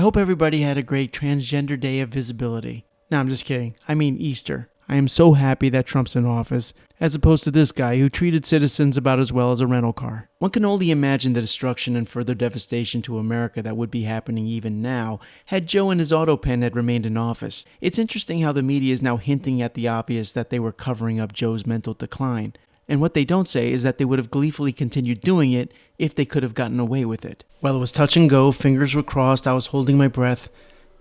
hope everybody had a great Transgender Day of Visibility. No, I'm just kidding. I mean Easter. I am so happy that Trump's in office, as opposed to this guy who treated citizens about as well as a rental car. One can only imagine the destruction and further devastation to America that would be happening even now had Joe and his auto pen had remained in office. It's interesting how the media is now hinting at the obvious that they were covering up Joe's mental decline. And what they don't say is that they would have gleefully continued doing it if they could have gotten away with it. Well, it was touch and go, fingers were crossed, I was holding my breath,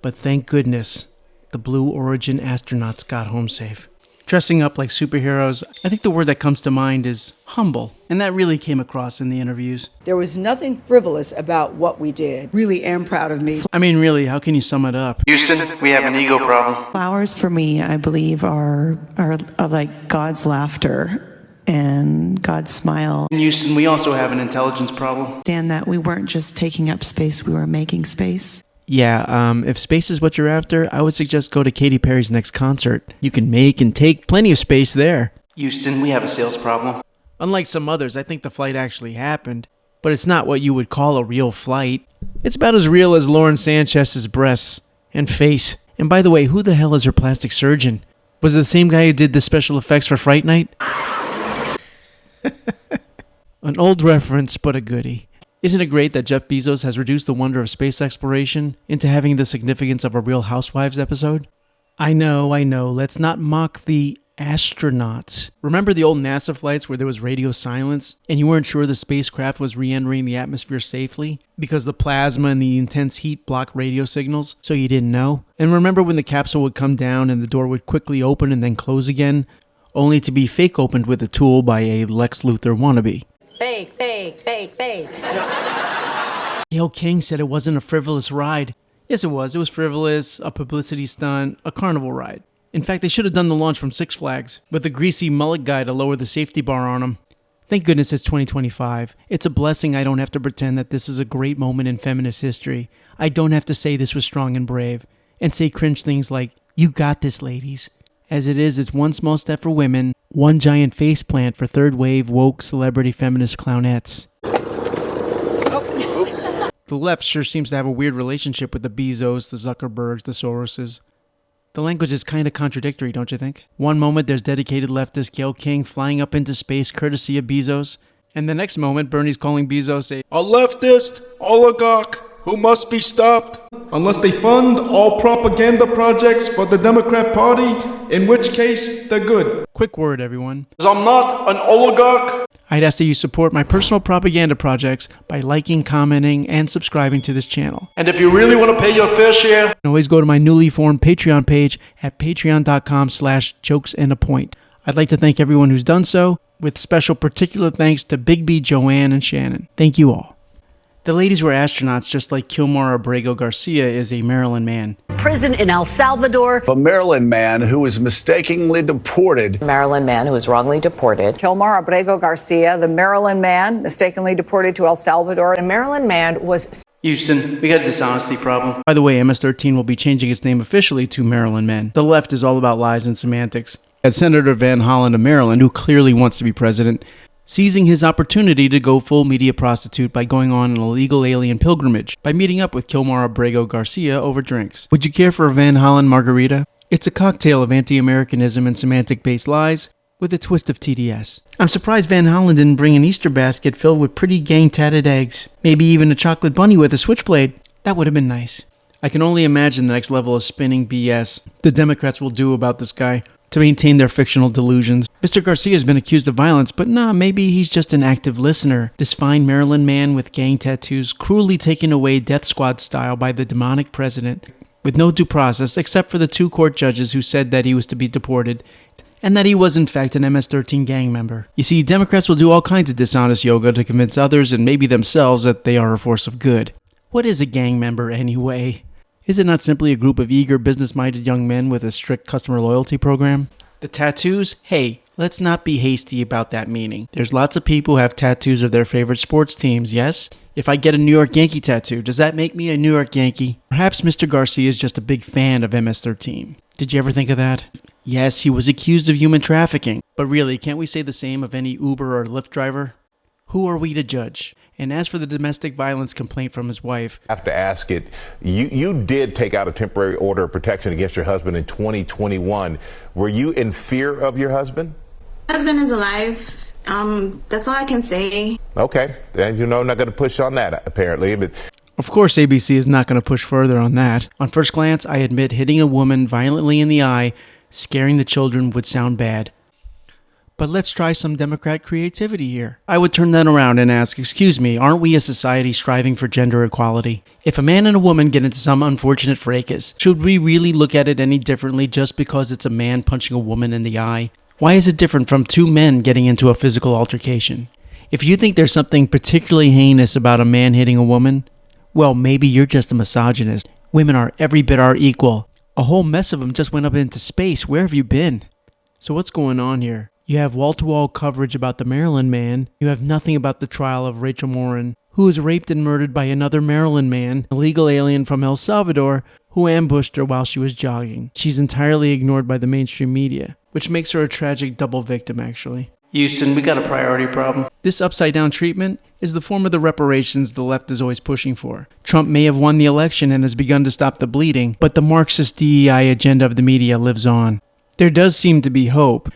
but thank goodness the Blue Origin astronauts got home safe. Dressing up like superheroes, I think the word that comes to mind is humble, and that really came across in the interviews. There was nothing frivolous about what we did. Really am proud of me. I mean, really, how can you sum it up? Houston, we have an ego problem. Flowers for me, I believe, are like God's laughter and God's smile. In Houston, we also have an intelligence problem. And that we weren't just taking up space, we were making space. Yeah, if space is what you're after, I would suggest go to Katy Perry's next concert. You can make and take plenty of space there. Houston, we have a sales problem. Unlike some others, I think the flight actually happened, but it's not what you would call a real flight. It's about as real as Lauren Sanchez's breasts and face. And by the way, who the hell is her plastic surgeon? Was it the same guy who did the special effects for Fright Night? An old reference, but a goodie. Isn't it great that Jeff Bezos has reduced the wonder of space exploration into having the significance of a Real Housewives episode? I know, let's not mock the astronauts. Remember the old NASA flights where there was radio silence and you weren't sure the spacecraft was re-entering the atmosphere safely because the plasma and the intense heat blocked radio signals, so you didn't know? And remember when the capsule would come down and the door would quickly open and then close again, only to be fake opened with a tool by a Lex Luthor wannabe? Fake. Gayle King said it wasn't a frivolous ride. Yes, it was. It was frivolous, a publicity stunt, a carnival ride. In fact, they should have done the launch from Six Flags with a greasy mullet guy to lower the safety bar on them. Thank goodness it's 2025. It's a blessing I don't have to pretend that this is a great moment in feminist history. I don't have to say this was strong and brave and say cringe things like, "You got this, ladies." As it is, it's one small step for women, one giant faceplant for third-wave, woke, celebrity feminist clownettes. The left sure seems to have a weird relationship with the Bezos, the Zuckerbergs, the Soroses. The language is kind of contradictory, don't you think? One moment there's dedicated leftist Gayle King flying up into space courtesy of Bezos, and the next moment Bernie's calling Bezos a leftist oligarch who must be stopped unless they fund all propaganda projects for the Democrat Party, in which case they're good. Quick word, everyone. I'm not an oligarch. I'd ask that you support my personal propaganda projects by liking, commenting, and subscribing to this channel. And if you really want to pay your fair share, you can always go to my newly formed Patreon page at patreon.com/jokesandApoint. I'd like to thank everyone who's done so, with special particular thanks to Big B, Joanne, and Shannon. Thank you all. The ladies were astronauts, just like Kilmar Abrego Garcia is a Maryland man. Prison in El Salvador. A Maryland man who was mistakenly deported. Maryland man who was wrongly deported. Kilmar Abrego Garcia, the Maryland man mistakenly deported to El Salvador. The Maryland man was... Houston, we got a dishonesty problem. By the way, MS-13 will be changing its name officially to Maryland Men. The left is all about lies and semantics. And Senator Van Hollen of Maryland, who clearly wants to be president, seizing his opportunity to go full media prostitute by going on an illegal alien pilgrimage by meeting up with Kilmar Abrego Garcia over drinks. Would you care for a Van Hollen margarita? It's a cocktail of anti-Americanism and semantic-based lies with a twist of TDS. I'm surprised Van Hollen didn't bring an Easter basket filled with pretty gang-tatted eggs. Maybe even a chocolate bunny with a switchblade. That would have been nice. I can only imagine the next level of spinning BS the Democrats will do about this guy to maintain their fictional delusions. Mr. Garcia has been accused of violence, but maybe he's just an active listener. This fine Maryland man with gang tattoos cruelly taken away Death Squad style by the demonic president, with no due process except for the 2 court judges who said that he was to be deported, and that he was in fact an MS-13 gang member. You see, Democrats will do all kinds of dishonest yoga to convince others and maybe themselves that they are a force of good. What is a gang member anyway? Is it not simply a group of eager, business-minded young men with a strict customer loyalty program? The tattoos? Hey, let's not be hasty about that meaning. There's lots of people who have tattoos of their favorite sports teams, yes? If I get a New York Yankee tattoo, does that make me a New York Yankee? Perhaps Mr. Garcia is just a big fan of MS-13. Did you ever think of that? Yes, he was accused of human trafficking. But really, can't we say the same of any Uber or Lyft driver? Who are we to judge? And as for the domestic violence complaint from his wife, I have to ask it. You did take out a temporary order of protection against your husband in 2021. Were you in fear of your husband? My husband is alive. That's all I can say. Okay. And I'm not going to push on that, apparently. But of course, ABC is not going to push further on that. On first glance, I admit hitting a woman violently in the eye, scaring the children would sound bad. But let's try some Democrat creativity here. I would turn that around and ask, excuse me, aren't we a society striving for gender equality? If a man and a woman get into some unfortunate fracas, should we really look at it any differently just because it's a man punching a woman in the eye? Why is it different from two men getting into a physical altercation? If you think there's something particularly heinous about a man hitting a woman, well, maybe you're just a misogynist. Women are every bit our equal. A whole mess of them just went up into space. Where have you been? So what's going on here? You have wall-to-wall coverage about the Maryland man. You have nothing about the trial of Rachel Morin, who was raped and murdered by another Maryland man, a legal alien from El Salvador, who ambushed her while she was jogging. She's entirely ignored by the mainstream media, which makes her a tragic double victim, actually. Houston, we got a priority problem. This upside-down treatment is the form of the reparations the left is always pushing for. Trump may have won the election and has begun to stop the bleeding, but the Marxist DEI agenda of the media lives on. There does seem to be hope.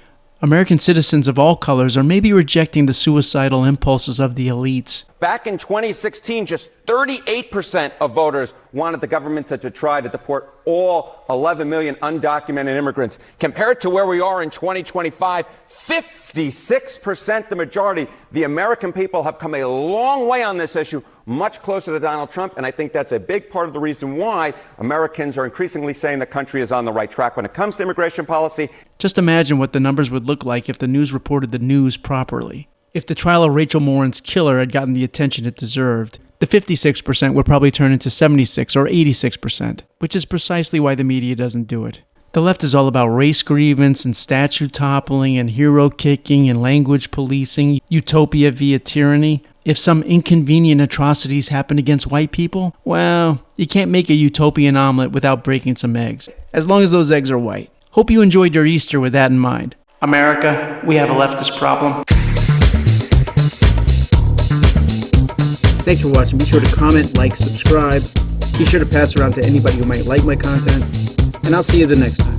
American citizens of all colors are maybe rejecting the suicidal impulses of the elites. Back in 2016, just 38% of voters wanted the government to try to deport all 11 million undocumented immigrants. Compared to where we are in 2025, 56%, the majority. The American people have come a long way on this issue, much closer to Donald Trump, and I think that's a big part of the reason why Americans are increasingly saying the country is on the right track when it comes to immigration policy. Just imagine what the numbers would look like if the news reported the news properly. If the trial of Rachel Morin's killer had gotten the attention it deserved, the 56% would probably turn into 76 or 86%, which is precisely why the media doesn't do it. The left is all about race grievance and statue toppling and hero kicking and language policing, utopia via tyranny. If some inconvenient atrocities happen against white people, well, you can't make a utopian omelet without breaking some eggs, as long as those eggs are white. Hope you enjoyed your Easter with that in mind. America, we have a leftist problem. Thanks for watching. Be sure to comment, like, subscribe. Be sure to pass around to anybody who might like my content. And I'll see you the next time.